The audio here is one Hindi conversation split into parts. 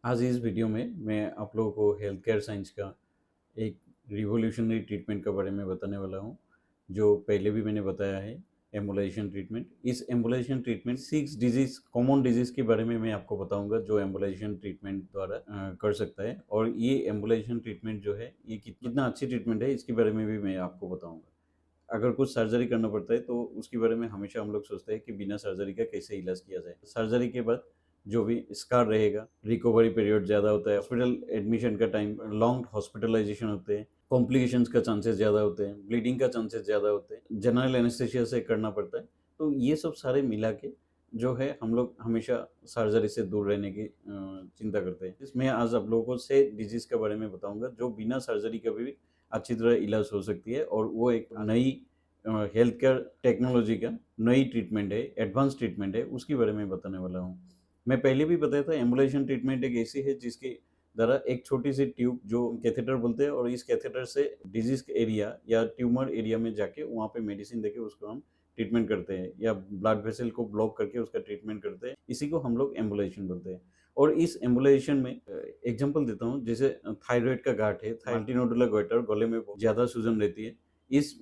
आज इस वीडियो में मैं आप लोगों को हेल्थ केयर साइंस का एक रिवॉल्यूशनरी ट्रीटमेंट के बारे में बताने वाला हूँ, जो पहले भी मैंने बताया है, एम्बुलाइजेशन ट्रीटमेंट। इस embolisation treatment 6 disease common disease के बारे में मैं आपको बताऊँगा, जो एम्बुलाइजेशन ट्रीटमेंट द्वारा कर सकता है। और ये एम्बुलाइजेशन ट्रीटमेंट जो है, ये कितना अच्छी ट्रीटमेंट है, इसके बारे में भी मैं आपको बताऊँगा। अगर कुछ सर्जरी करना पड़ता है तो उसके बारे में हमेशा हम लोग सोचते हैं कि बिना सर्जरी का कैसे इलाज किया जाए। सर्जरी के बाद जो भी स्कार रहेगा, रिकवरी पीरियड ज़्यादा होता है, हॉस्पिटल एडमिशन का टाइम, लॉन्ग हॉस्पिटलाइजेशन होते हैं, कॉम्प्लिकेशंस का चांसेस ज़्यादा होते हैं, ब्लीडिंग का चांसेस ज़्यादा होते हैं, जनरल एनेस्थेसिया से करना पड़ता है। तो ये सब सारे मिला के जो है हम लोग हमेशा सर्जरी से दूर रहने की चिंता करते हैं। इसमें आज आप लोगों को 6 डिजीज़ के बारे में बताऊँगा, जो बिना सर्जरी के भी अच्छी तरह इलाज हो सकती है, और वो एक नई हेल्थ केयर टेक्नोलॉजी का नई ट्रीटमेंट है, एडवांस ट्रीटमेंट है, उसके बारे में बताने वाला हूँ। मैं पहले भी बताया था, एम्बुलेशन ट्रीटमेंट एक ऐसी है जिसके द्वारा एक छोटी-सी ट्यूब, जो कैथेटर बोलते हैं, और इस कैथेटर से डिजीज़ एरिया या ट्यूमर एरिया में जाके वहाँ पे मेडिसिन देके उसको हम ट्रीटमेंट करते हैं, या ब्लड वेसल को ब्लॉक करके उसका ट्रीटमेंट करते हैं। इसी को हम लोग एम्बुलेशन बोलते हैं। और इस एम्बुलेशन में एग्ज़ाम्पल देता हूँ, जैसे थायरॉइड का गांठ है, मल्टीनोडुलर गोइटर, गले में बहुत ज़्यादा सूजन रहती है। इस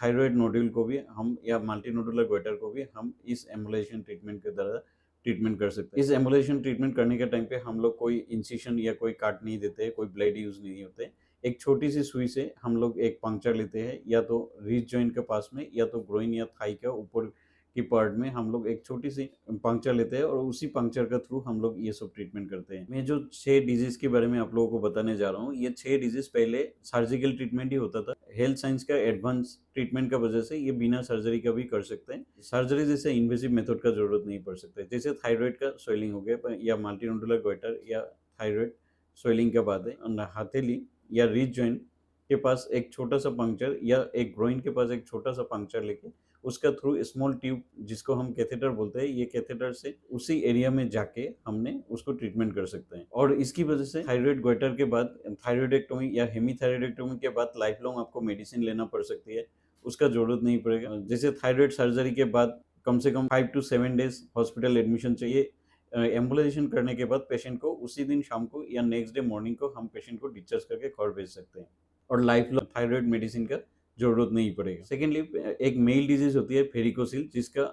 थायरॉइड नोड्यूल को भी हम, या मल्टीनोडुलर गोइटर को भी हम इस एम्बुलेशन ट्रीटमेंट के द्वारा ट्रीटमेंट कर सकते हैं। इस एम्बुलेशन ट्रीटमेंट करने के टाइम पे हम लोग कोई इंसिशन या कोई काट नहीं देते, कोई ब्लेड यूज़ नहीं होते। एक छोटी-सी सुई से हम लोग एक पंक्चर लेते हैं, या तो रिस्ट जॉइंट के पास में, या तो ग्रोइन या थाई के ऊपर की पार्ट में हम लोग एक छोटी-सी पंक्चर लेते हैं, और उसी पंक्चर के थ्रू हम लोग ये सब ट्रीटमेंट करते हैं। मैं जो 6 डिजीज़ के बारे में आप लोगों को बताने जा रहा हूँ, ये 6 डिजीज़ पहले सर्जिकल ट्रीटमेंट ही होता था। हेल्थ साइंस का एडवांस ट्रीटमेंट का वजह से ये बिना सर्जरी का भी कर सकते हैं। सर्जरी जैसे इन्वेसिव मेथड का ज़रूरत नहीं पड़ सकता है। जैसे थायरॉइड का स्वेलिंग हो गया, या मल्टीनोडुलर गोइटर या थायरॉइड स्वेलिंग का बात है, हथेली या रिस्ट जॉइंट के पास एक छोटा-सा पंक्चर, या एक ग्रोइन के पास एक छोटा-सा पंक्चर लेके उसका थ्रू स्मॉल ट्यूब, जिसको हम कैथेटर बोलते हैं, ये कैथेटर से उसी एरिया में जाके हमने उसको ट्रीटमेंट कर सकते हैं। और इसकी वजह से थायरॉइड गोइटर के बाद, थायरॉइडेक्टोमी या हेमीथायरॉइडेक्टोमी के बाद लाइफ लॉन्ग आपको मेडिसिन लेना पड़ सकती है, उसका ज़रूरत नहीं पड़ेगा। जैसे थायरॉइड सर्जरी के बाद कम से कम 5 टू 7 डेज़ हॉस्पिटल एडमिशन चाहिए। एम्बुलाइजेशन करने के बाद पेशेंट को उसी दिन शाम को या नेक्स्ट डे मॉर्निंग को हम पेशेंट को डिस्चार्ज करके घर भेज सकते हैं, और लाइफ लॉन्ग थायरॉइड मेडिसिन का ज़रूरत नहीं पड़ेगा। सेकेंडली, एक मेल डिजीज़ होती है वेरिकोसिल, जिसका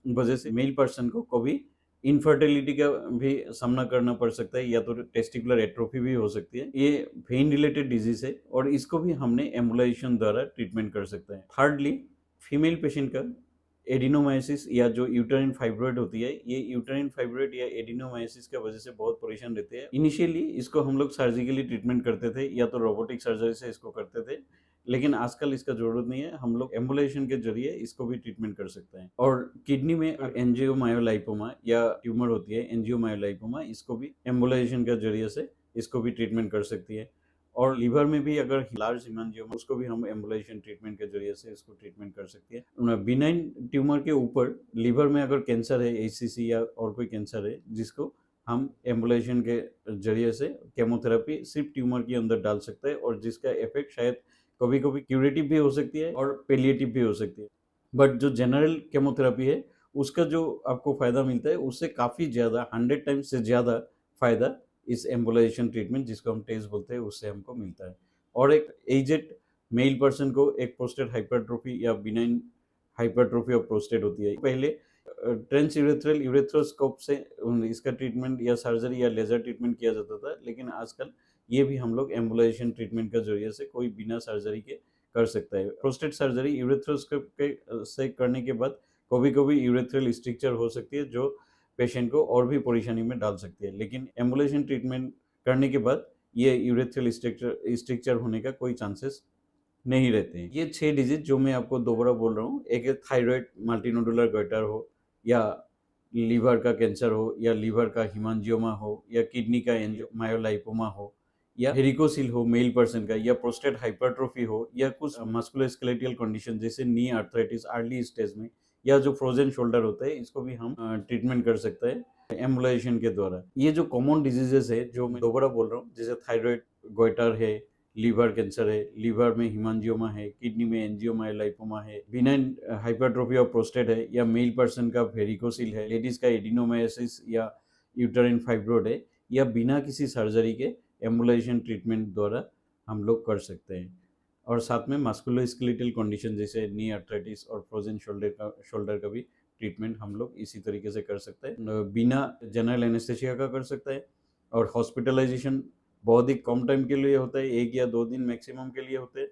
वजह से मेल पर्सन को कभी इनफर्टिलिटी का भी सामना करना पड़ सकता है, या तो टेस्टिकुलर एट्रोफी भी हो सकती है। ये वेन रिलेटेड डिजीज़ है, और इसको भी हमने एम्बुलाइजेशन द्वारा ट्रीटमेंट कर सकते हैं। थर्डली, फीमेल पेशेंट का एडिनोमायोसिस या जो यूटेराइन फाइब्रॉइड होती है, ये यूटेराइन फाइब्रॉइड या एडिनोमायोसिस की वजह से बहुत परेशान रहते हैं। इनिशियली इसको हम लोग सर्जिकली ट्रीटमेंट करते थे, या तो रोबोटिक सर्जरी से इसको करते थे, लेकिन आजकल इसका ज़रूरत नहीं है, हम लोग एम्बुलेशन के ज़रिए इसको भी ट्रीटमेंट कर सकते हैं। और किडनी में एंजियोमायोलाइपोमा या ट्यूमर होती है, एंजियोमायोलाइपोमा, इसको भी एम्बुलेशन के ज़रिए से इसको भी ट्रीटमेंट कर सकती है। और लिवर में भी अगर लार्ज हीमांजियोमा, उसको भी हम एम्बुलेशन ट्रीटमेंट के ज़रिए से इसको ट्रीटमेंट कर सकते हैं। बिनाइन ट्यूमर के ऊपर लिवर में अगर कैंसर है, एचसीसी या और कोई कैंसर है, जिसको हम एम्बुलेशन के ज़रिए से केमोथेरेपी सिर्फ ट्यूमर के अंदर डाल सकते हैं, और जिसका इफेक्ट शायद कभी-कभी क्यूरेटिव भी हो सकती है और पैलिएटिव भी हो सकती है। बट जो जनरल केमोथेरेपी है, उसका जो आपको फ़ायदा मिलता है, उससे काफ़ी ज़्यादा 100 टाइम्स से ज़्यादा फ़ायदा इस एम्बुलाइजेशन ट्रीटमेंट, जिसको हम टेस्ट बोलते हैं, उससे हमको मिलता है। और एक एजेड मेल पर्सन को एक प्रोस्टेट हाइपरट्रोफी या बिनाइन हाइपरट्रोफी ऑफ प्रोस्टेट होती है। पहले ट्रांसयूरेथ्रल यूरेथ्रोस्कोप से इसका ट्रीटमेंट या सर्जरी या लेज़र ट्रीटमेंट किया जाता था, लेकिन आजकल ये भी हम लोग एम्बुलाइजेशन ट्रीटमेंट के ज़रिए से कोई बिना सर्जरी के कर सकता है। प्रोस्टेट सर्जरी यूरेथ्रोस्कोप के से करने के बाद कभी-कभी यूरेथ्रल स्ट्रक्चर हो सकती है, जो पेशेंट को और भी परेशानी में डाल सकती है। लेकिन एम्बुलेशन ट्रीटमेंट करने के बाद ये यूरेथ्रल स्ट्रक्चर स्ट्रक्चर होने का कोई चांसेस नहीं रहते हैं। ये 6 डिजीज़ जो मैं आपको दोबारा बोल रहा हूँ, एक है थायरॉइड मल्टीनोडुलर गोइटर हो, या लीवर का कैंसर हो, या लीवर का हीमांजियोमा हो, या किडनी का एंजियोमायोलाइपोमा हो, या वेरिकोसिल हो मेल पर्सन का, या प्रोस्टेट हाइपरट्रोफी हो, या कुछ मस्कुलोस्केलेटल कंडीशन जैसे नी आर्थराइटिस अर्ली स्टेज में, या जो फ्रोजन शोल्डर होता है, इसको भी हम ट्रीटमेंट कर सकते हैं एम्बुलाइजेशन के द्वारा। ये जो कॉमन डिजीजेस है, जो मैं दोबारा बोल रहा हूँ, जैसे थायरॉइड गोइटर है, लीवर कैंसर है, लीवर में हीमांजियोमा है, किडनी में एंजियोमायोलाइपोमा है, बिनाइन हाइपरट्रोफी ऑफ प्रोस्टेट है, या मेल पर्सन का वेरिकोसिल है, लेडीज का एडिनोमायोसिस या यूटेराइन फाइब्रॉइड है, या बिना किसी सर्जरी के एम्बुलेशन ट्रीटमेंट द्वारा हम लोग कर सकते हैं। और साथ में मस्कुलोस्केलेटल कंडीशन जैसे नी आर्थराइटिस और फ्रोजन शोल्डर का भी ट्रीटमेंट हम लोग इसी तरीके से कर सकते हैं, बिना जनरल एनेस्थेसिया का कर सकते हैं। और हॉस्पिटलाइजेशन बहुत ही कम टाइम के लिए होता है, 1 या 2 दिन मैक्सिमम के लिए होते हैं।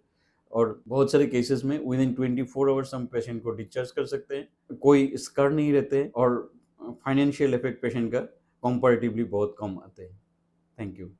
और बहुत सारे केसेस में विदिन 24 आवर्स हम पेशेंट को डिस्चार्ज कर सकते हैं। कोई स्कार नहीं रहते और फाइनेंशियल इफेक्ट पेशेंट का कंपैरेटिवली बहुत कम आते हैं। Thank you.